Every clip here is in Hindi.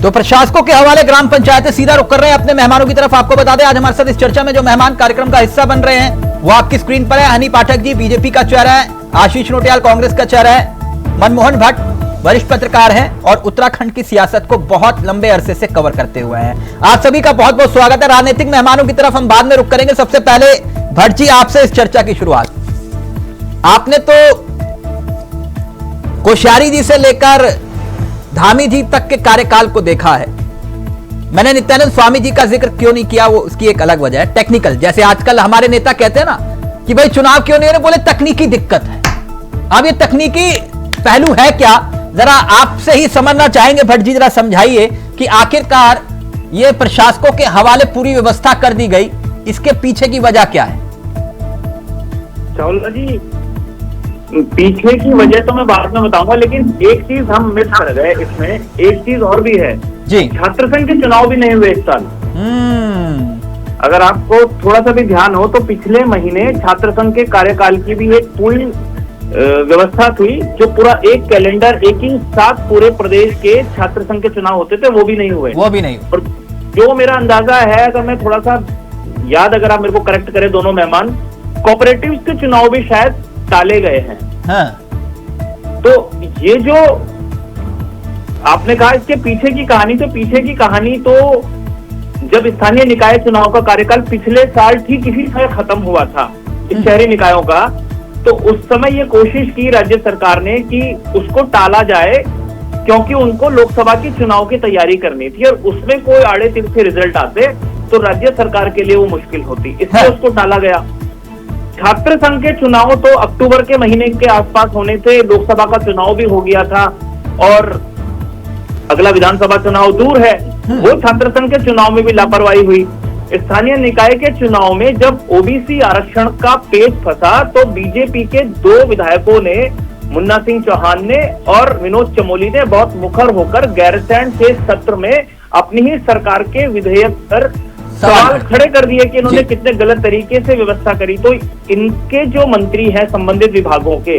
तो प्रशासकों के हवाले ग्राम पंचायतें सीधा रुख कर रहे हैं अपने मेहमानों की तरफ। आपको बता दें आज हमारे साथ इस चर्चा में जो मेहमान कार्यक्रम का हिस्सा बन रहे हैं वो आपकी स्क्रीन पर है। हनी पाठक जी बीजेपी का चेहरा है, आशीष नोटियाल कांग्रेस का चेहरा है, मनमोहन भट्ट वरिष्ठ पत्रकार हैं और उत्तराखंड की सियासत को बहुत लंबे अरसे से कवर करते हुए हैं। आप सभी का बहुत बहुत स्वागत है। राजनीतिक मेहमानों की तरफ हम बाद में रुख करेंगे। सबसे पहले भट्ट जी आपसे इस चर्चा की शुरुआत। आपने तो कोश्यारी जी से लेकर धामी जी तक के कार्यकाल को देखा है। मैंने नित्यानंद स्वामी जी का जिक्र क्यों नहीं किया, वो उसकी एक अलग वजह है, टेक्निकल। जैसे आजकल हमारे नेता कहते हैं ना कि भाई चुनाव क्यों नहीं हो रहे, बोले तकनीकी दिक्कत है। अब ये तकनीकी पहलू है क्या, जरा आपसे ही समझना चाहेंगे भट्ट जी, जरा समझाइए कि आखिरकार ये प्रशासकों के हवाले पूरी व्यवस्था कर दी गई, इसके पीछे की वजह क्या है? चावला जी, पीछे की वजह तो मैं बाद में बताऊंगा, लेकिन एक चीज हम मिस कर गए इसमें। एक चीज और भी है जी, छात्र संघ के चुनाव भी नहीं हुए इस साल। अगर आपको थोड़ा सा भी ध्यान हो तो पिछले महीने छात्र संघ के कार्यकाल की भी एक पूरी व्यवस्था थी, जो पूरा एक कैलेंडर एक ही साथ पूरे प्रदेश के छात्र संघ के चुनाव होते थे, वो भी नहीं हुए। और जो मेरा अंदाजा है, अगर मैं थोड़ा सा याद, अगर आप मेरे को करेक्ट करें दोनों मेहमान, कोऑपरेटिव्स के चुनाव भी शायद टाले गए हैं। हाँ। तो ये जो आपने कहा इसके पीछे की कहानी, तो पीछे की कहानी तो जब स्थानीय निकाय चुनाव का कार्यकाल पिछले साल ठीक इसी समय खत्म हुआ था इस शहरी निकायों का, तो उस समय ये कोशिश की राज्य सरकार ने कि उसको टाला जाए, क्योंकि उनको लोकसभा की चुनाव की तैयारी करनी थी और उसमें कोई आड़े तिरछे रिजल्ट आते तो राज्य सरकार के लिए वो मुश्किल होती, इसलिए उसको टाला गया। छात्र संघ के चुनाव तो अक्टूबर के महीने के आसपास होने थे, लोकसभा का चुनाव भी हो गया था और अगला विधानसभा चुनाव दूर है। वो छात्र संघ के चुनाव में भी लापरवाही हुई। स्थानीय निकाय के चुनाव में जब ओबीसी आरक्षण का पेच फंसा तो बीजेपी के 2 विधायकों ने, मुन्ना सिंह चौहान ने और विनोद चमोली ने, बहुत मुखर होकर गैरसैंण के सत्र में अपनी ही सरकार के विधेयक पर सवाल खड़े कर दिए कि इन्होंने कितने गलत तरीके से व्यवस्था करी। तो इनके जो मंत्री हैं संबंधित विभागों के,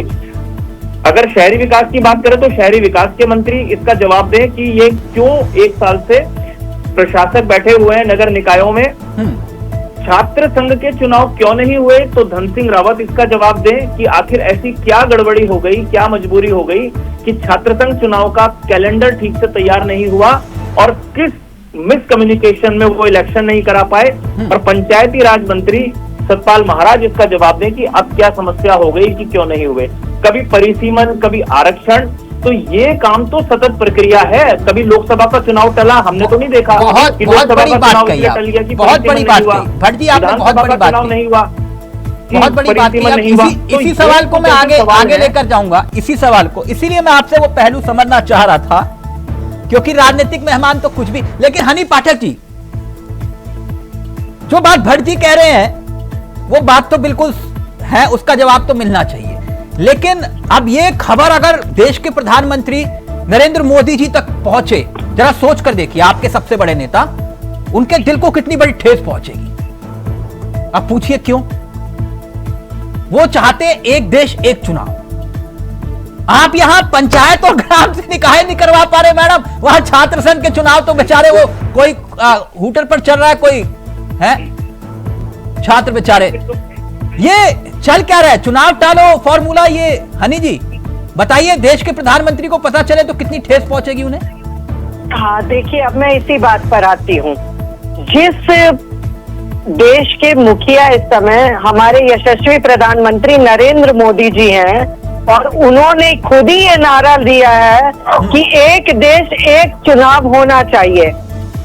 अगर शहरी विकास की बात करें तो शहरी विकास के मंत्री इसका जवाब दें कि ये क्यों एक साल से प्रशासक बैठे हुए हैं नगर निकायों में, छात्र संघ के चुनाव क्यों नहीं हुए, तो धन सिंह रावत इसका जवाब दें कि आखिर ऐसी क्या गड़बड़ी हो गई, क्या मजबूरी हो गई कि छात्र संघ चुनाव का कैलेंडर ठीक से तैयार नहीं हुआ और किस मिस कम्युनिकेशन में वो इलेक्शन नहीं करा पाए। और पंचायती राज मंत्री सतपाल महाराज इसका जवाब दें कि अब क्या समस्या हो गई कि क्यों नहीं हुए, कभी परिसीमन, कभी आरक्षण। तो ये काम तो सतत प्रक्रिया है, कभी लोकसभा का चुनाव टला हमने तो नहीं देखा। बहुत बड़ी बात कही आपने, बहुत बड़ी बात कही भट्ट जी, आपने बहुत बड़ी बात कही, नहीं हुआ, बहुत बड़ी बात कही। इसी सवाल को मैं आगे लेकर जाऊंगा, इसी सवाल को, इसीलिए मैं आपसे वो पहलू समझना चाह रहा था, क्योंकि राजनीतिक मेहमान तो कुछ भी। लेकिन हनी पाठक जी, जो बात भट्ट जी कह रहे हैं वो बात तो बिल्कुल है, उसका जवाब तो मिलना चाहिए। लेकिन अब ये खबर अगर देश के प्रधानमंत्री नरेंद्र मोदी जी तक पहुंचे, जरा सोच कर देखिए, आपके सबसे बड़े नेता, उनके दिल को कितनी बड़ी ठेस पहुंचेगी। अब पूछिए क्यों? वो चाहते एक देश एक चुनाव। आप यहां पंचायत और ग्राम से निकाय नहीं करवा पा रहे मैडम, वहां छात्र संघ के चुनाव तो बेचारे वो कोई हूटर पर चल रहा है, कोई है छात्र बेचारे। ये चल क्या रहा है? चुनाव टालो फॉर्मूला, ये हनी जी बताइए, देश के प्रधानमंत्री को पता चले तो कितनी ठेस पहुंचेगी उन्हें? हाँ देखिए, अब मैं इसी बात पर आती हूँ। जिस देश के मुखिया इस समय हमारे यशस्वी प्रधानमंत्री नरेंद्र मोदी जी हैं, और उन्होंने खुद ही ये नारा दिया है कि एक देश एक चुनाव होना चाहिए,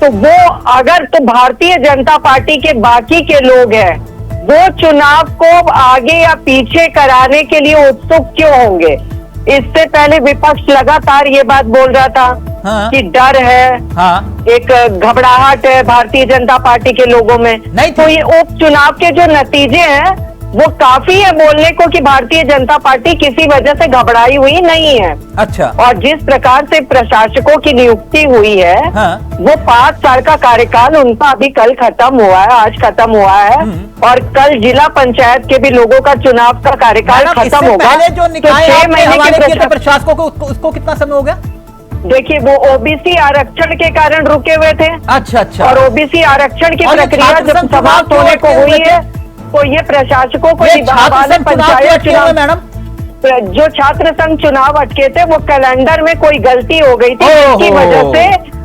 तो वो अगर तो भारतीय जनता पार्टी के बाकी के लोग हैं, वो चुनाव को आगे या पीछे कराने के लिए उत्सुक क्यों होंगे? इससे पहले विपक्ष लगातार ये बात बोल रहा था कि डर है, एक घबराहट है भारतीय जनता पार्टी के लोगों में। नहीं तो ये उपचुनाव के जो नतीजे हैं वो काफी है बोलने को कि भारतीय जनता पार्टी किसी वजह से घबराई हुई नहीं है। अच्छा। और जिस प्रकार से प्रशासकों की नियुक्ति हुई है, वो 5 साल का कार्यकाल उनका अभी कल खत्म हुआ है, आज खत्म हुआ है, और कल जिला पंचायत के भी लोगों का चुनाव का कार्यकाल खत्म होगा। पहले जो निकाय 6 महीने के प्रशासकों को, उसको कितना समय हो गया? देखिए वो ओबीसी आरक्षण के कारण रुके हुए थे। अच्छा अच्छा। और ओबीसी आरक्षण की और ये प्रक्रिया छात्र जब संघ चुनाव समाप्त क्यों होने को अटके हुए हुई थे? है तो ये प्रशासकों को ये छात्र निभाने संघ चुनाव क्यों पंचायत अटके हुए चुनाव, मैडम? जो छात्र संघ चुनाव अटके थे वो कैलेंडर में कोई गलती हो गई थी, ओहो। जिसकी वजह से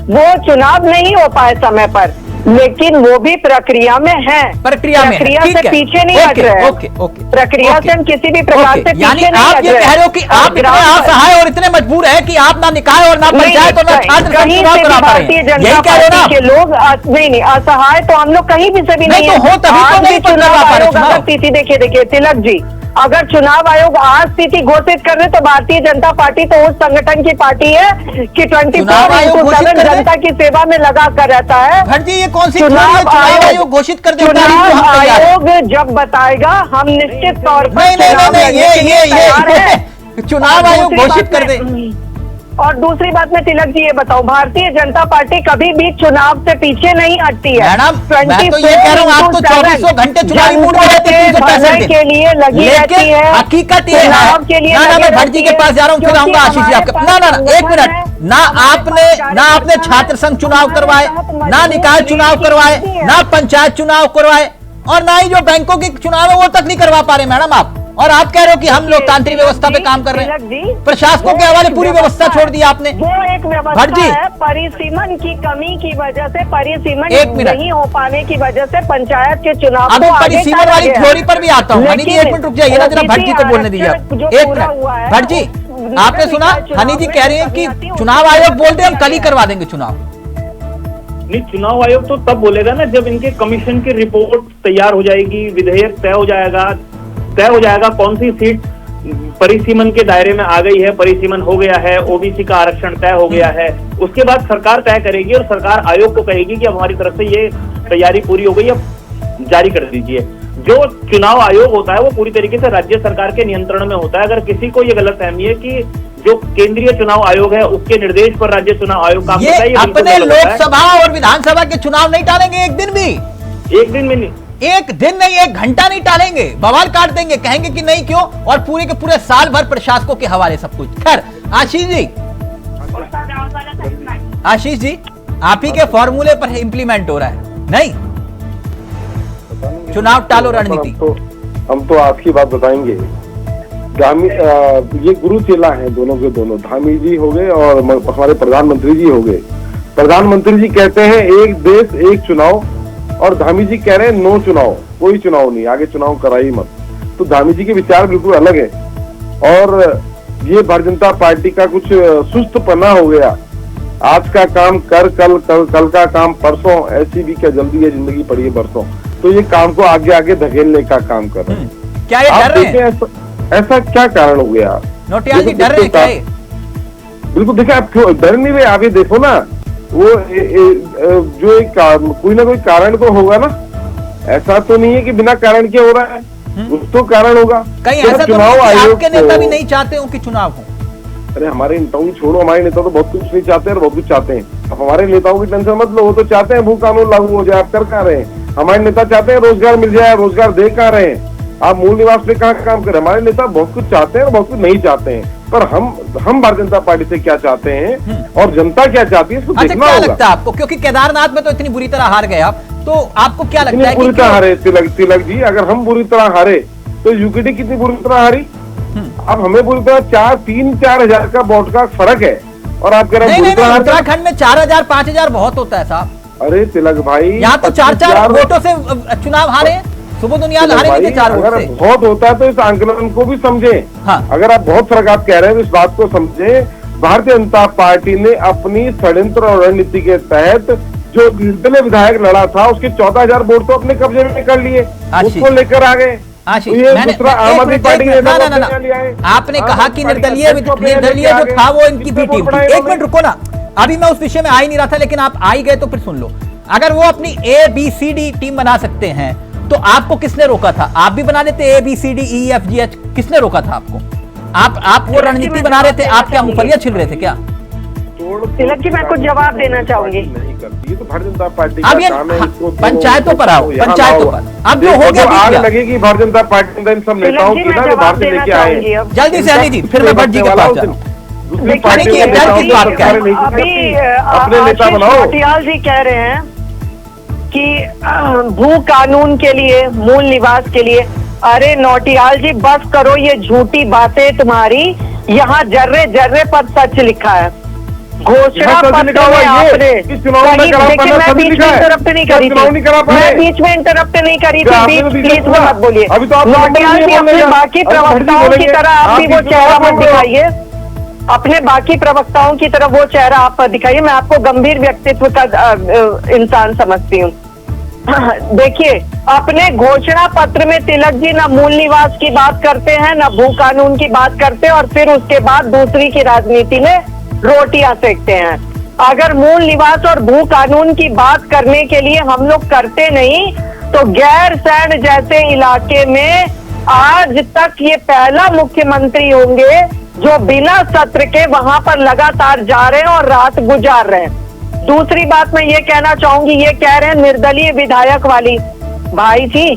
वो चुनाव नहीं हो पाए समय पर, लेकिन वो भी प्रक्रिया में है। प्रक्रिया में है, प्रक्रिया ठीक से है। पीछे नहीं हट रहे हैं। Okay okay. प्रक्रिया से हम किसी भी प्रकार ओके, से यानी पीछे नहीं आप हट ये रहे कह रहे हो कि हैं। आप इतने असहाय और इतने मजबूर है कि आप ना निकाय और ना पंचायत और ना छात्र संघ कहीं चुनाव से भी करा पा रहे भारतीय हैं, जनता यही कह रहे हो ना पार्टी के लोग नहीं असहाय तो हम लोग कहीं भी से भी नहीं नहीं तो हो तभी तो आज नहीं भी करवा चुनाव पा रहे आयोग चुनाव। अगर तिथि देखिए तिलक जी, अगर चुनाव आयोग आज तिथि घोषित कर दे तो भारतीय जनता पार्टी तो उस संगठन की पार्टी है कि 24/7 जनता की सेवा में लगा कर रहता है। भट्ट जी ये कौन सी चुनाव आयोग घोषित कर देता है? चुनाव आयोग जब बताएगा हम निश्चित तौर पर नहीं नहीं चुनाव नहीं लड़ने के लिए तैयार हैं। ये चुनाव आयोग घोषित कर दे। और दूसरी बात मैं तिलक जी ये बताऊं, भारतीय जनता पार्टी कभी भी चुनाव से पीछे नहीं हटती है। मैडम मैं तो ये कह रहा हूँ आप तो 2400 घंटे चुनावी मूड में रहते हैं, 365 दिन के लिए लगी रहती है। हकीकत ये है चुनाव के लिए ना, मैं लगी भट्ट जी के रहती पास है, जा रहा हूँ, फिर आऊंगा आशीष जी आपके। ना एक मिनट, ना आपने छात्र संघ चुनाव करवाए, ना निकाय चुनाव करवाए, ना पंचायत चुनाव करवाए, और ना ही जो बैंकों के चुनाव है वो तक नहीं करवा पा रहे मैडम आप। और आप कह रहे हो कि हम लोकतांत्रिक व्यवस्था पे काम कर रहे हैं, प्रशासकों के हवाले पूरी व्यवस्था छोड़ दी आपने। वो एक व्यवस्था है, परिसीमन की कमी की वजह से, परिसीमन नहीं हो पाने की वजह से पंचायत के चुनाव अभी परिसीमन वाली थ्योरी पर भी आता हूँ। हनी जी एक मिनट रुक जाइए ना, जरा भट्ट जी को बोलने दीजिए। एक मिनट भट्ट जी, आपने सुना हनी जी कह रहे हैं कि चुनाव आयोग बोलते हम कल ही करवा देंगे चुनाव। नहीं, चुनाव आयोग तो तब बोलेगा ना जब इनके कमीशन की रिपोर्ट तैयार हो जाएगी, विधेयक तय हो जाएगा कौन सी सीट परिसीमन के दायरे में आ गई है, परिसीमन हो गया है, ओबीसी का आरक्षण तय हो गया है। उसके बाद सरकार तय करेगी और सरकार आयोग को कहेगी कि अब हमारी तरफ से ये तैयारी पूरी हो गई, अब जारी कर दीजिए। जो चुनाव आयोग होता है वो पूरी तरीके से राज्य सरकार के नियंत्रण में होता है। अगर किसी को ये गलतफहमी है कि जो केंद्रीय चुनाव आयोग है उसके निर्देश पर राज्य चुनाव आयोग काम करता है, ये अपने लोकसभा और विधानसभा के चुनाव नहीं टालेंगे एक दिन भी, एक दिन में नहीं, एक दिन नहीं, एक घंटा नहीं टालेंगे, बवाल काट देंगे, कहेंगे कि नहीं क्यों, और पूरे के पूरे साल भर प्रशासकों के हवाले सब कुछ। खैर आशीष जी आप ही के फॉर्मूले पर इंप्लीमेंट हो रहा है नहीं चुनाव टालो रणनीति। हम तो आपकी बात बताएंगे। ये गुरु चेला हैं दोनों के दोनों, धामी जी हो गए और हमारे प्रधानमंत्री जी हो गए। प्रधानमंत्री जी कहते हैं एक देश एक चुनाव, और धामी जी कह रहे हैं नो चुनाव, कोई चुनाव नहीं, आगे चुनाव कराई मत। तो धामी जी के विचार बिल्कुल अलग है, और ये भारतीय जनता पार्टी का कुछ सुस्त पना हो गया। आज का काम कल का काम परसों, ऐसी भी क्या जल्दी है, जिंदगी पड़ी है बरसों। तो ये काम को आगे आगे धकेलने का काम कर रहे हैं। क्या ये डर रहे हैं? ऐसा क्या कारण हो गया? नोटियाल जी डर रहे हैं क्या? बिल्कुल देखिए, आप क्यों डर नहीं रहे? आप ये देखो ना, वो जो एक कोई ना कोई कारण तो होगा ना, ऐसा तो नहीं है कि बिना कारण के हो रहा है, कुछ तो कारण होगा। कहीं ऐसा तो नहीं कि आपके नेता भी नहीं चाहते हो कि चुनाव हो? अरे हमारे नेताओं की छोड़ो, हमारे नेता तो बहुत कुछ नहीं चाहते और बहुत कुछ चाहते हैं। अब हमारे नेताओं की टेंशन मत लो, वो तो चाहते हैं भू कानून लागू हो जाए, आप कर कहाँ रहे हैं? हमारे नेता चाहते हैं रोजगार मिल जाए, रोजगार दे कहाँ रहे हैं? आप मूल निवास पे कहाँ काम करें? हमारे नेता बहुत कुछ चाहते हैं और बहुत कुछ नहीं चाहते हैं, पर हम भारतीय जनता पार्टी से क्या चाहते हैं और जनता क्या चाहती है इसको देखना क्या होगा। लगता है आपको, क्योंकि केदारनाथ में तो इतनी बुरी तरह हार गए आप, तो आपको क्या लगता है? बुरी तरह हारे तिलक जी, अगर हम बुरी तरह हारे तो यूकेडी कितनी बुरी तरह हारी? अब हमें बुरी तरह 3-4 हजार का वोट का फर्क है, और आप कह रहे हैं उत्तराखंड में 4,000 5,000 बहुत होता है साहब। अरे तिलक भाई, यहाँ तो 4 वोटों से चुनाव हारे, सुबोधुनियाल हारे नहीं थे 4 वोट से। बहुत होता है तो इस आंकलन को भी समझे। हाँ। अगर आप बहुत फर्क आप कह रहे हैं तो इस बात को समझे। भारतीय जनता पार्टी ने अपनी षड्यंत्र और रणनीति के तहत जो निर्दलीय विधायक लड़ा था उसके 14,000 वोट तो अपने कब्जे में कर लिए, उसको लेकर आ गए। आम आदमी पार्टी आपने कहा कि निर्दलीय जो था वो इनकी भी टीम थी। एक मिनट रुको ना, अभी मैं उस विषय में आ ही नहीं रहा था, लेकिन आप आ ही गए तो फिर सुन लो। अगर वो अपनी ABCD टीम बना सकते हैं तो आपको किसने रोका था? आप भी बना लेते ABCDEFGH, किसने रोका था आपको? आप वो रणनीति बना रहे थे, आप क्या मुफलिया छिल रहे थे क्या? तिलक जी मैं कुछ जवाब देना चाहूंगी। नहीं करती, ये तो भारतीय जनता पार्टी अब ये का काम है। पंचायतों पर आओ, पंचायतों पर अब जो हो गया आग लगेगी भारतीय जनता पार्टी इन सब नेताओं की ना, जो बाहर से लेके आए। जल्दी से अली जी, फिर मैं भट्ट जी के पास जा रहा हूं। दूसरी देखिए, पार्टियों के अभी नेताओं अभी को सरकारें नहीं अभी करती। अपने नेता आशीष बनाओ। नौटियाल जी कह रहे हैं कि भू कानून के लिए, मूल निवास के लिए। अरे नौटियाल जी बस करो ये झूठी बातें तुम्हारी, यहाँ जर्रे जर्रे पर सच लिखा है। घोषणा यहाँ सच पत्र लिखा हुआ में है आपने कि चुनाव में कहीं- करा देखिए, पाना मैं सच बीच लिखा में है। इंटरप्ट नहीं करी चुनाव नहीं करा थी, पाए। मैं बीच में इंटरप्ट नहीं करी क्या थी, आपने तो बीच बीच में प्लीज में बोला? मत बोलिए। अभी तो आप नौटियाल जी अपने बोलेंगे। बाकी अब भटजी प्रवक्ताओं की बोलेंगे। तरह आप भी आप वो बीच में चेहरा बोल मत रहे हो। दिखाइए, अपने बाकी प्रवक्ताओं की तरफ वो चेहरा आप दिखाइए। मैं आपको गंभीर व्यक्तित्व का इंसान समझती हूँ। देखिए, अपने घोषणा पत्र में तिलक जी ना मूल निवास की बात करते हैं, ना भू कानून की बात करते हैं, और फिर उसके बाद दूसरी की राजनीति में रोटियां सेकते हैं। अगर मूल निवास और भू कानून की बात करने के लिए हम लोग करते नहीं, तो गैरसैंण जैसे इलाके में आज तक ये पहला मुख्यमंत्री होंगे जो बिना सत्र के वहां पर लगातार जा रहे हैं और रात गुजार रहे हैं। दूसरी बात मैं ये कहना चाहूंगी, ये कह रहे हैं निर्दलीय विधायक वाली। भाई जी,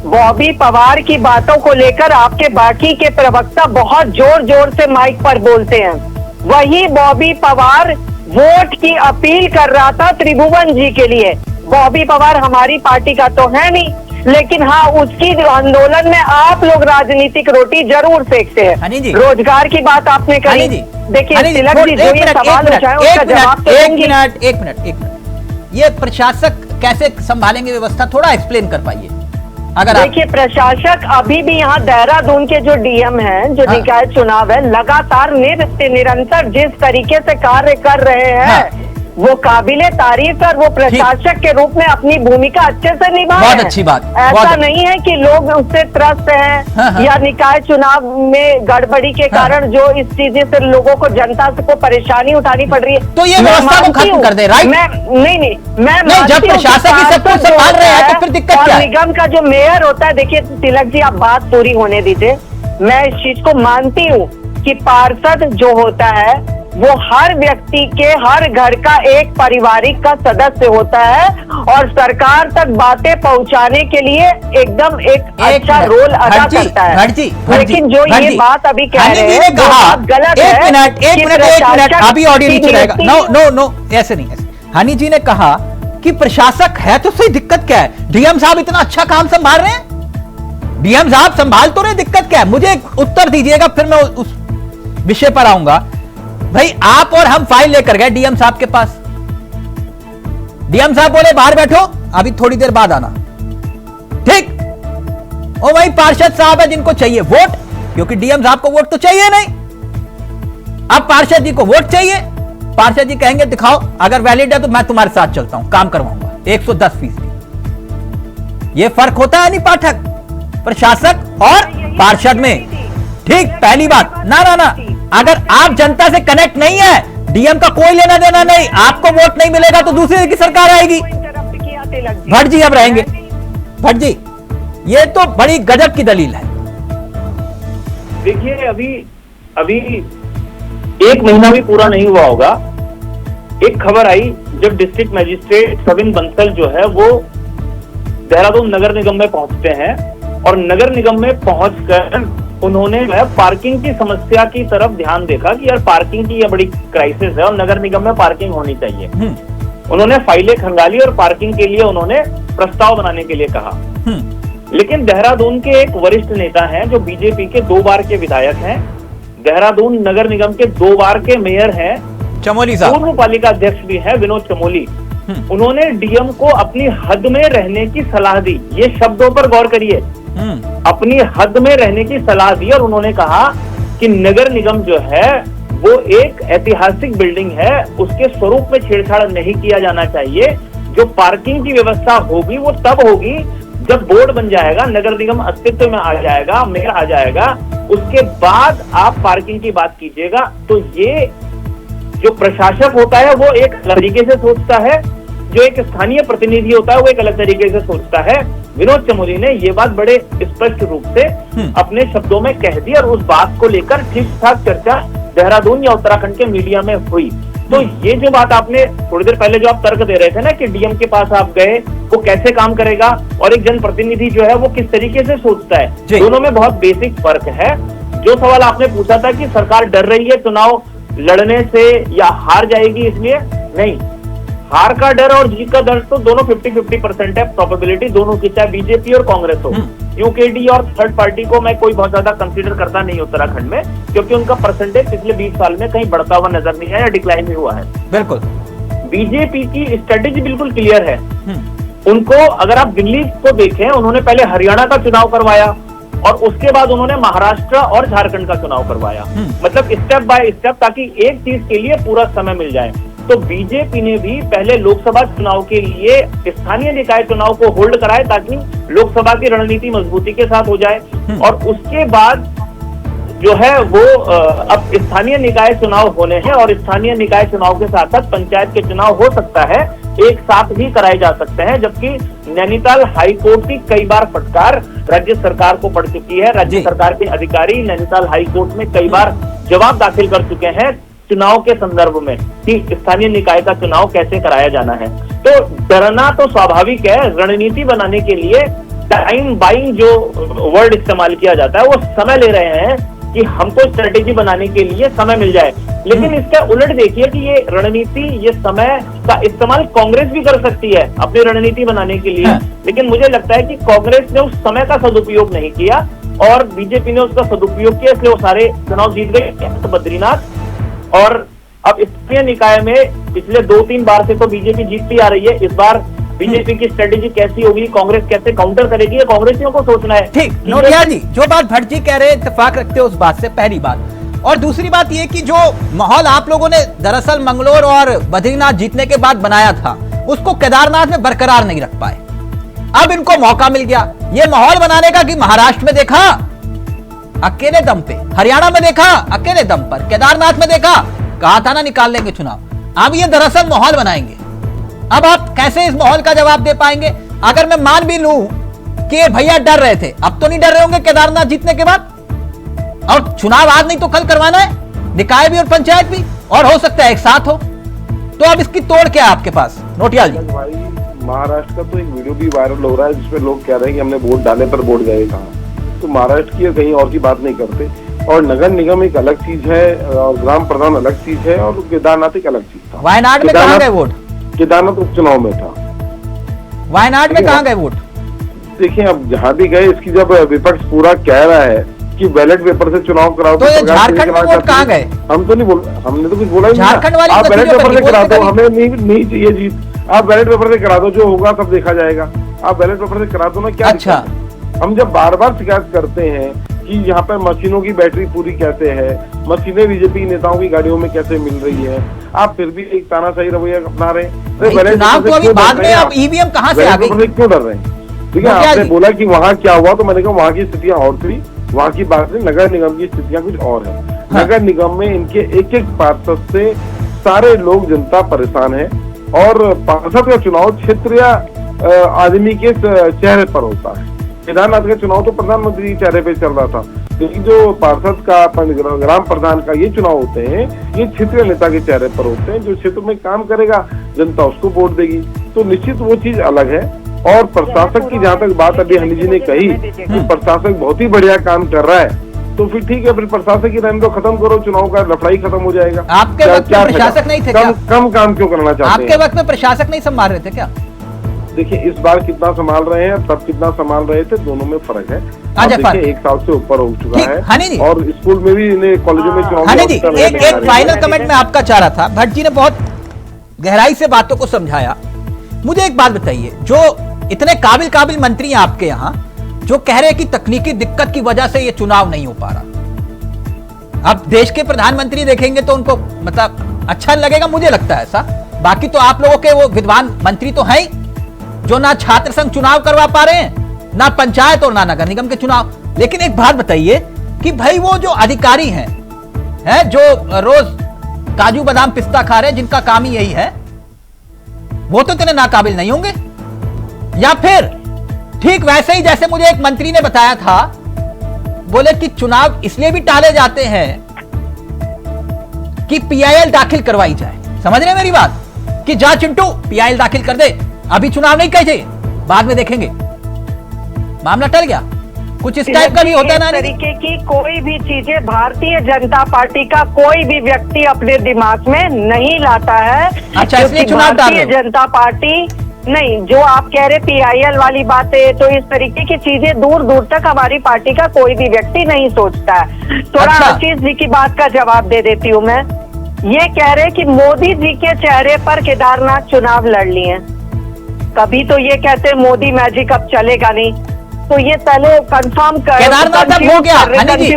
बॉबी पवार की बातों को लेकर आपके बाकी के प्रवक्ता बहुत जोर जोर से माइक पर बोलते हैं। वही बॉबी पवार वोट की अपील कर रहा था त्रिभुवन जी के लिए। बॉबी पवार हमारी पार्टी का तो है नहीं, लेकिन हाँ, उसकी आंदोलन में आप लोग राजनीतिक रोटी जरूर सेकते हनी जी। हैं। रोजगार की बात आपने करी। हनी जी, देखिए हनी जी, तिलक थोड़ा- जी जो एक ये मिनट, सवाल एक उठाए मिनट, उसका एक जवाब तो मिनट, दूंगी। एक मिनट। ये प्रशासक कैसे संभालेंगे व्यवस्था, थोड़ा एक्सप्लेन कर पाइए अगर आप। देखिए, प्रशासक अभी भी यहाँ देहरादून के जो डीएम हैं, जो हाँ। निकाय चुनाव है, लगातार निरंतर जिस तरीके से कार्य कर रहे हैं, हाँ। वो काबिले तारीफ है। वो प्रशासक के रूप में अपनी भूमिका अच्छे से निभा रहे बहुत हैं। अच्छी बात, बहुत ऐसा अच्छी। नहीं है कि लोग उससे त्रस्त हाँ, हाँ। हैं या निकाय चुनाव में गड़बड़ी के हाँ। कारण जो इस चीजें से लोगों को, जनता को परेशानी उठानी पड़ रही है। तो ये मैं व्यवस्था को मानती खत्म हूँ। कर दे, राइट? मैं नहीं, मैं नहीं, जब मानती हूँ कि प्रशासक ही सब कुछ सांसद जो संभाल रहे हैं, होता तो फिर दिक्कत और क्या है? निगम का जो मेयर होता है, देखिए तिलक जी आप बात पूरी होने दीजिए। मैं इस चीज को मानती हूँ कि पार्षद जो होता है वो हर व्यक्ति के, हर घर का एक पारिवारिक का सदस्य होता है और सरकार तक बातें पहुंचाने के लिए एकदम एक अच्छा मिनट, रोल अदा भट्ट जी, करता है। भट्ट जी, लेकिन जो भट्ट ये जी, बात अभी कह हनी रहे जी हैं ने वो कहा, बात गलत है। एक मिनट, कि प्रशासक अभी ऑडियो की नीचे रहेगा। नियुक्ति- नो, ऐसे नहीं, ऐसे। हनी जी ने कहा कि प्रशासक है तो सही, दिक्कत क्या है? डीएम साहब इतना अच्छा काम संभाल रहे हैं, डीएम साहब संभाल तो रहे, दिक्कत क्या है? मुझे एक उत्तर दीजिएगा, फिर मैं उस विषय पर आऊंगा। भाई आप और हम फाइल लेकर गए डीएम साहब के पास, डीएम साहब बोले बाहर बैठो, अभी थोड़ी देर बाद आना। ठीक, और वही पार्षद साहब है जिनको चाहिए वोट, क्योंकि डीएम साहब को वोट तो चाहिए नहीं। अब पार्षद जी को वोट चाहिए, पार्षद जी कहेंगे दिखाओ, अगर वैलिड है तो मैं तुम्हारे साथ चलता हूं, काम करवाऊंगा 110%। यह फर्क होता है नहीं पाठक, प्रशासक और पार्षद में। ठीक, पहली बात ना ना ना, अगर आप जनता से कनेक्ट नहीं है, डीएम का कोई लेना देना नहीं, आपको वोट नहीं मिलेगा तो दूसरे की सरकार आएगी। इंटरप्ट किया तिलक जी। भट्ट जी अब रहेंगे। भट्ट जी, ये तो बड़ी गजब की दलील है। देखिए, अभी एक महीना भी पूरा नहीं हुआ होगा, एक खबर आई जब डिस्ट्रिक्ट मजिस्ट्रेट सविन बंसल जो है वो देहरादून नगर निगम में पहुंचते हैं और नगर निगम में पहुंचकर उन्होंने पार्किंग की समस्या की तरफ ध्यान देखा कि यार पार्किंग की ये बड़ी क्राइसिस है और नगर निगम में पार्किंग होनी चाहिए। उन्होंने फाइलें खंगाली और पार्किंग के लिए उन्होंने प्रस्ताव बनाने के लिए कहा। लेकिन देहरादून के एक वरिष्ठ नेता हैं जो बीजेपी के 2 बार के विधायक हैं, देहरादून नगर निगम के 2 बार के मेयर हैं, चमोली साहब, पूर्व पालिका अध्यक्ष भी हैं विनोद चमोली। उन्होंने डीएम को अपनी हद में रहने की सलाह दी। ये शब्दों पर गौर करिए, अपनी हद में रहने की सलाह दी और उन्होंने कहा कि नगर निगम जो है वो एक ऐतिहासिक बिल्डिंग है, उसके स्वरूप में छेड़छाड़ नहीं किया जाना चाहिए। जो पार्किंग की व्यवस्था होगी वो तब होगी जब बोर्ड बन जाएगा, नगर निगम अस्तित्व में आ जाएगा, मेयर आ जाएगा, उसके बाद आप पार्किंग की बात कीजिएगा। तो ये जो प्रशासक होता है वो एक तरीके से सोचता है, जो एक स्थानीय प्रतिनिधि होता है वो एक अलग तरीके से सोचता है। विनोद चमोली ने ये बात बड़े स्पष्ट रूप से अपने शब्दों में कह दी और उस बात को लेकर ठीक ठाक चर्चा देहरादून या उत्तराखंड के मीडिया में हुई। तो ये जो बात आपने थोड़ी देर पहले जो आप तर्क दे रहे थे ना कि डीएम के पास आप गए, वो कैसे काम करेगा और एक जनप्रतिनिधि जो है वो किस तरीके से सोचता है, दोनों में बहुत बेसिक फर्क है। जो सवाल आपने पूछा था कि सरकार डर रही है चुनाव लड़ने से या हार जाएगी, इसलिए नहीं, हार का डर और जीत का डर तो दोनों 50-50% है प्रोबेबिलिटी दोनों की, चाहे बीजेपी और कांग्रेस हो। यूकेडी और थर्ड पार्टी को मैं कोई बहुत ज्यादा कंसीडर करता नहीं उत्तराखंड में, क्योंकि उनका परसेंटेज पिछले 20 साल में कहीं बढ़ता हुआ नजर नहीं आया या डिक्लाइन ही हुआ है। बिल्कुल। बीजेपी की स्ट्रेटेजी बिल्कुल क्लियर है। उनको अगर आप दिल्ली को देखें, उन्होंने पहले हरियाणा का चुनाव करवाया और उसके बाद उन्होंने महाराष्ट्र और झारखंड का चुनाव करवाया, मतलब स्टेप बाय स्टेप, ताकि एक चीज के लिए पूरा समय मिल जाए। तो बीजेपी ने भी पहले लोकसभा चुनाव के लिए स्थानीय निकाय चुनाव को होल्ड कराए ताकि लोकसभा की रणनीति मजबूती के साथ हो जाए, और उसके बाद जो है वो अब स्थानीय निकाय चुनाव होने हैं, और स्थानीय निकाय चुनाव के साथ साथ पंचायत के चुनाव हो सकता है एक साथ भी कराए जा सकते हैं, जबकि नैनीताल हाईकोर्ट की कई बार फटकार राज्य सरकार को पड़ चुकी है। राज्य सरकार के अधिकारी नैनीताल हाईकोर्ट में कई बार जवाब दाखिल कर चुके हैं चुनाव के संदर्भ में कि स्थानीय निकाय का चुनाव कैसे कराया जाना है। तो डरना तो स्वाभाविक है, रणनीति बनाने के लिए टाइम बाइंग जो वर्ड इस्तेमाल किया जाता है, वो समय ले रहे हैं कि हमको स्ट्रेटेजी बनाने के लिए समय मिल जाए। लेकिन इसका उलट देखिए कि ये रणनीति, ये समय का इस्तेमाल कांग्रेस भी कर सकती है अपनी रणनीति बनाने के लिए, लेकिन मुझे लगता है कि कांग्रेस ने उस समय का सदुपयोग नहीं किया और बीजेपी ने उसका सदुपयोग किया, इसलिए वो सारे चुनाव जीत गए। बद्रीनाथ और अब स्थानीय निकाय में पिछले 2-3 बार से तो बीजेपी जीतती आ रही है, इस बार बीजेपी की स्ट्रेटेजी कैसी होगी, कांग्रेस कैसे काउंटर करेगी, ये कांग्रेसियों को सोचना है। ठीक, नोटियाल जी, जो बात भट्ट जी कह रहे हैं इत्तेफाक रखते हो उस बात से, पहली बात। और दूसरी बात ये कि जो माहौल आप लोगों ने दरअसल मंगलोर और बद्रीनाथ जीतने के बाद बनाया था, उसको केदारनाथ में बरकरार नहीं रख पाए। अब इनको मौका मिल गया ये माहौल बनाने का कि महाराष्ट्र में देखा अकेले दम पे, हरियाणा में देखा अकेले दम पर, केदारनाथ में देखा कहा था ना निकाल लेंगे चुनाव, अब ये दरअसल माहौल बनाएंगे। अब आप कैसे इस माहौल का जवाब दे पाएंगे? अगर मैं मान भी लूं कि भैया डर रहे थे, अब तो नहीं डर रहे होंगे केदारनाथ जीतने के बाद, और चुनाव आज नहीं तो कल करवाना है, निकाय भी और पंचायत भी, और हो सकता है एक साथ हो, तो अब इसकी तोड़ क्या है आपके पास नोटियाल जी? भाई महाराष्ट्र का तो एक वीडियो भी वायरल हो रहा है जिसमें लोग कह रहे हैं कि हमने वोट डाले पर वोट गए कहाँ। तो महाराष्ट्र की कहीं और की बात नहीं करते, और नगर निगम एक अलग चीज है और ग्राम प्रधान अलग चीज है, और केदारनाथ एक अलग चीज था। वायनाड में कहाँ गए वोट? केदारनाथ उपचुनाव में था। वायनाड में कहाँ गए वोट? देखिए अब जहाँ भी गए, इसकी जब विपक्ष पूरा कह रहा है कि बैलेट पेपर से चुनाव कराओ, तो ये झारखंड में वोट कहाँ गए? हम तो नहीं बोल, हमने तो कुछ बोला ही नहीं। झारखंड वाली आप बैलेट पेपर से करा दो, हमें नहीं चाहिए जीत, आप बैलेट पेपर से करा दो, जो होगा सब देखा जाएगा। आप बैलेट पेपर से करा दो ना, क्या अच्छा। हम जब बार बार शिकायत करते हैं कि यहाँ पर मशीनों की बैटरी पूरी कैसे है, मशीनें बीजेपी नेताओं की गाड़ियों में कैसे मिल रही है, आप फिर भी एक तानाशाही रवैया अपना रहे हैं। चुनाव तो अभी बाद में, अब ईवीएम कहाँ से आ गई? क्यों डर रहे हैं? ठीक है, आपने बोला कि वहाँ क्या हुआ, तो मैंने कहा वहाँ की स्थितियां और थी, वहाँ की बात नहीं, नगर निगम की स्थितियां कुछ और है। नगर निगम में इनके एक एक पार्षद से सारे लोग, जनता परेशान है, और पार्षद का चुनाव क्षेत्र या आदमी के चेहरे पर होता है। केदारनाथ का चुनाव तो प्रधानमंत्री के चेहरे पे चल रहा था, लेकिन जो पार्षद का, ग्राम प्रधान का ये चुनाव होते हैं, ये क्षेत्रीय नेता के चेहरे पर होते हैं। जो क्षेत्र में काम करेगा जनता उसको वोट देगी, तो निश्चित वो चीज अलग है। और प्रशासक की जहाँ तक बात अभी हनी जी ने कही कि प्रशासक बहुत ही बढ़िया काम कर रहा है, तो फिर ठीक है, फिर प्रशासक ही रहने दो, खत्म करो, चुनाव का लफड़ाई खत्म हो जाएगा। आपके वक्त में प्रशासक नहीं थे क्या? कम काम क्यों करना चाहते हैं? आपके वक्त में प्रशासक नहीं संभाल रहे थे क्या? देखिए इस बार कितना संभाल रहे हैं, तब कितना संभाल रहे थे, दोनों में फर्क है। देखिए 1 साल से ऊपर हो चुका है, और स्कूल में भी, इन्हें कॉलेजों में चुनाव। हनी जी, एक फाइनल कमेंट में आपका चाह रहा था। भट्ट जी ने बहुत गहराई से बातों को समझाया। मुझे एक बात बताइए, जो इतने काबिल मंत्री हैं आपके यहाँ, जो कह रहे हैं कि तकनीकी दिक्कत की वजह से ये चुनाव नहीं हो पा रहा, अब देश के प्रधानमंत्री देखेंगे तो उनको मतलब अच्छा लगेगा, मुझे लगता है ऐसा। बाकी तो आप लोगों के वो विद्वान मंत्री तो हैं ही, जो ना छात्र संघ चुनाव करवा पा रहे हैं, ना पंचायत और ना नगर निगम के चुनाव। लेकिन एक बात बताइए कि भाई वो जो अधिकारी हैं जो रोज काजू बादाम पिस्ता खा रहे हैं, जिनका काम ही यही है, वो तो इतने नाकाबिल नहीं होंगे? या फिर ठीक वैसे ही जैसे मुझे एक मंत्री ने बताया था, बोले कि चुनाव इसलिए भी टाले जाते हैं कि पीआईएल दाखिल करवाई जाए। समझ रहे मेरी बात? कि जा चिंटू पीआईएल दाखिल कर दे, अभी चुनाव नहीं कहे, बाद में देखेंगे, मामला टल गया। कुछ इस टाइप का भी होता है ना। इस तरीके की कोई भी चीजें भारतीय जनता पार्टी का कोई भी व्यक्ति अपने दिमाग में नहीं लाता है। अच्छा, इसलिए चुनाव टाल रहे भारतीय हो। जनता पार्टी नहीं, जो आप कह रहे PIL वाली बातें, तो इस तरीके की चीजें दूर दूर तक हमारी पार्टी का कोई भी व्यक्ति नहीं सोचता है। थोड़ा अच्छा। आशीष जी की बात का जवाब दे देती हूँ मैं। ये कह रहे कि मोदी जी के चेहरे पर केदारनाथ चुनाव लड़ लिए। कभी तो ये कहते मोदी मैजिक अब चलेगा नहीं, तो ये पहले कंफर्म कर। केदारनाथ अब हो गया। हनी जी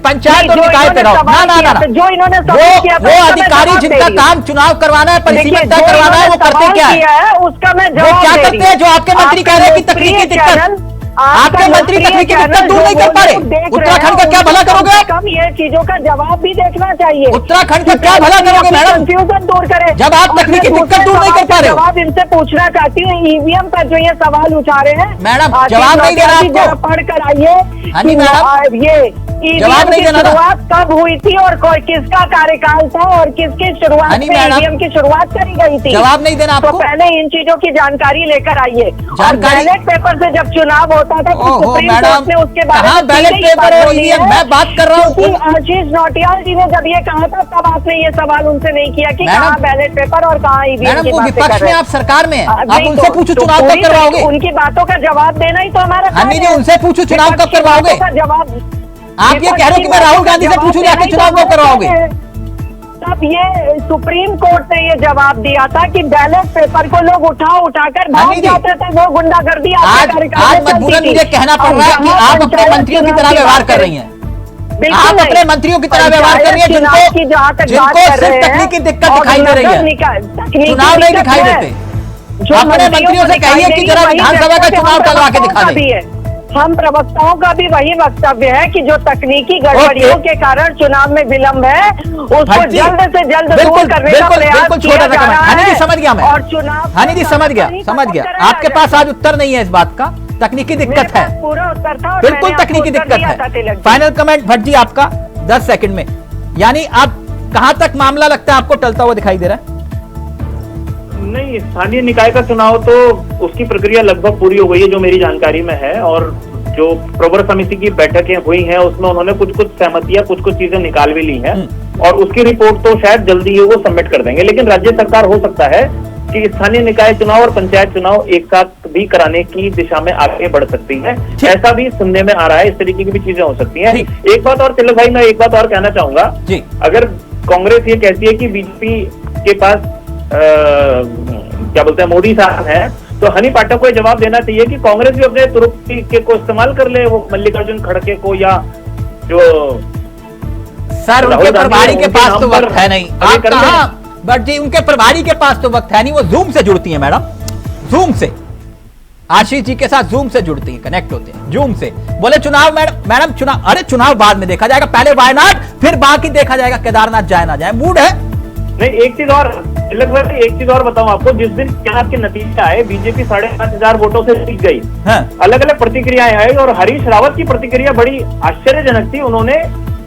पंचायत और निकाय पे रहो। ना जो इन्होंने सवाल किया वो अधिकारी जिनका काम चुनाव करवाना है, परिसीमन तय करवाना है, वो करते क्या है? उसका मैं वो क्या करते हैं? जो आपके मंत्री कह रहे हैं कि तकनीकी दिक्कत, आपके मंत्री तकनीकी दिक्कत दूर नहीं कर पा रहे। उत्तराखंड का क्या भला करोगे आप? कम ये चीजों का जवाब भी देखना चाहिए। उत्तराखंड का क्या भला करोगे मैडम? कंफ्यूजन दूर करें। जब आप तकनीकी दिक्कत दूर नहीं कर पा रहे हो। जवाब इनसे पूछना चाहती हूँ, EVM पर जो ये सवाल उठा रहे हैं मैडम, जवाब नहीं देना आपको। पढ़ कर आइए। हाँ जी मैडम, ये जवाब नहीं देना। शुरुआत कब हुई थी और किसका कार्यकाल था और किसकी शुरुआत में EVM की शुरुआत करी गई थी? जवाब नहीं देना तो आपको। पहले इन चीजों की जानकारी लेकर आइए। और बैलेट पेपर से जब चुनाव होता था तो सुप्रीम कोर्ट ने उसके बारे में बैलेट पेपर और EVM मैं बात कर रहा हूँ। आशीष नौटियाल जी ने जब ये कहा था तब आपने ये सवाल उनसे नहीं किया कि कहाँ बैलेट पेपर और कहाँ EVM की बातें कर विपक्ष रहे में हैं। आप सरकार में आप नहीं उनसे तो- पूछो तो चुनाव पूरी कब करवाओगे? उनकी बातों का जवाब देना ही तो हमारा हनी जी, कार्य है। उनसे पूछो चुनाव कब विपक्ष की करवाओगे? बातों का जवाब आप ये कह रहे हो कि मैं राहुल गांधी से पूछूं जाके चुनाव कब करवाओगे? तब ये सुप्रीम कोर्ट ने ये जवाब दिया था कि बैलेट पेपर को लोग उठाकर भाग जाते थे, वो गुंडागर्दी आज मजबूरन मुझे कहना पड़ रहा है कि आप अपने मंत्रियों की तरह व्यवहार कर रही हैं। आप अपने मंत्रियों की तरह व्यवहार कर रही हैं जिनको सिर्फ तकनीकी दिक्कत दिखाई दे रही है, चुनाव नहीं दिखाई देते। अपने मंत्रियों से कहिए कि जरा विधानसभा का चुनाव टलवा के दिखा दें। हम प्रवक्ताओं का भी वही वक्तव्य है कि जो तकनीकी गड़बड़ियों के कारण चुनाव में विलंब है उसको जल्द से जल्द दूर करने का प्रयास किया जा रहा है। हनी जी समझ गया मैं, और चुनाव हनी जी समझ गया। आपके पास आज उत्तर नहीं है इस बात का, तकनीकी दिक्कत है, पूरा उत्तर था। बिल्कुल तकनीकी दिक्कत है। फाइनल कमेंट भट्ट जी आपका 10 सेकंड में, यानी आप कहां तक मामला लगता है आपको टलता हुआ दिखाई दे रहा है? नहीं, स्थानीय निकाय का चुनाव तो उसकी प्रक्रिया लगभग पूरी हो गई है जो मेरी जानकारी में है, और जो प्रवर समिति की बैठकें हुई हैं उसमें उन्होंने कुछ सहमतियां कुछ चीजें निकाल भी ली हैं, और उसकी रिपोर्ट तो शायद जल्दी ही वो सबमिट कर देंगे। लेकिन राज्य सरकार हो सकता है कि स्थानीय निकाय चुनाव और पंचायत चुनाव एक साथ भी कराने की दिशा में आगे बढ़ सकती है, ऐसा भी सुनने में आ रहा है। इस तरीके की भी चीजें हो सकती हैं। एक बात और तिलक भाई, मैं एक बात और कहना चाहूंगा, अगर कांग्रेस ये कहती है कि बीजेपी के पास क्या बोलते हैं मोदी साहब है, तो हनी पाठक को जवाब देना चाहिए कि कांग्रेस भी अपने तुरुप के को इस्तेमाल कर ले, वो मल्लिकार्जुन खड़गे को, या जो सर उनके प्रभारी के पास तो वक्त है नहीं। आप कहां बट जी, उनके प्रभारी के पास तो वक्त है नहीं, वो जूम से जुड़ती है मैडम, जूम से आशीष जी के साथ जूम से जुड़ती है, कनेक्ट होते हैं जूम से। बोले चुनाव मैडम चुनाव, अरे चुनाव बाद में देखा जाएगा, पहले वायनाड फिर बाकी देखा जाएगा, केदारनाथ जाए ना जाए, मूड है। नहीं, एक चीज और बताऊं आपको, जिस दिन चुनाव के नतीजे आए बीजेपी 5,500 वोटों से जीत गई। अलग अलग प्रतिक्रियाएं आई, और हरीश रावत की प्रतिक्रिया बड़ी आश्चर्यजनक थी। उन्होंने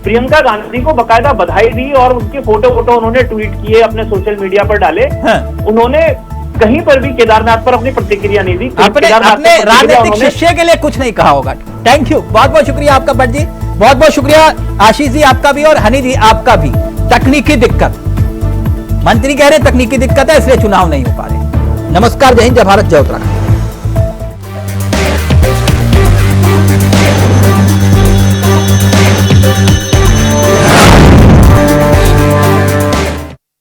प्रियंका गांधी को बकायदा बधाई दी और उनके फोटो उन्होंने ट्वीट किए, अपने सोशल मीडिया पर डाले। उन्होंने कहीं पर भी केदारनाथ पर अपनी प्रतिक्रिया नहीं दी। अपने राजनीतिक शिष्य के लिए कुछ नहीं कहा होगा। थैंक यू, बहुत बहुत शुक्रिया आपका भट्ट जी, बहुत बहुत शुक्रिया आशीष जी आपका भी, और हनी जी आपका भी। तकनीकी दिक्कत, मंत्री कह रहे तकनीकी दिक्कत है इसलिए चुनाव नहीं हो पा रहे। नमस्कार, जय हिंद, जय भारत, जय उत्तराखंड।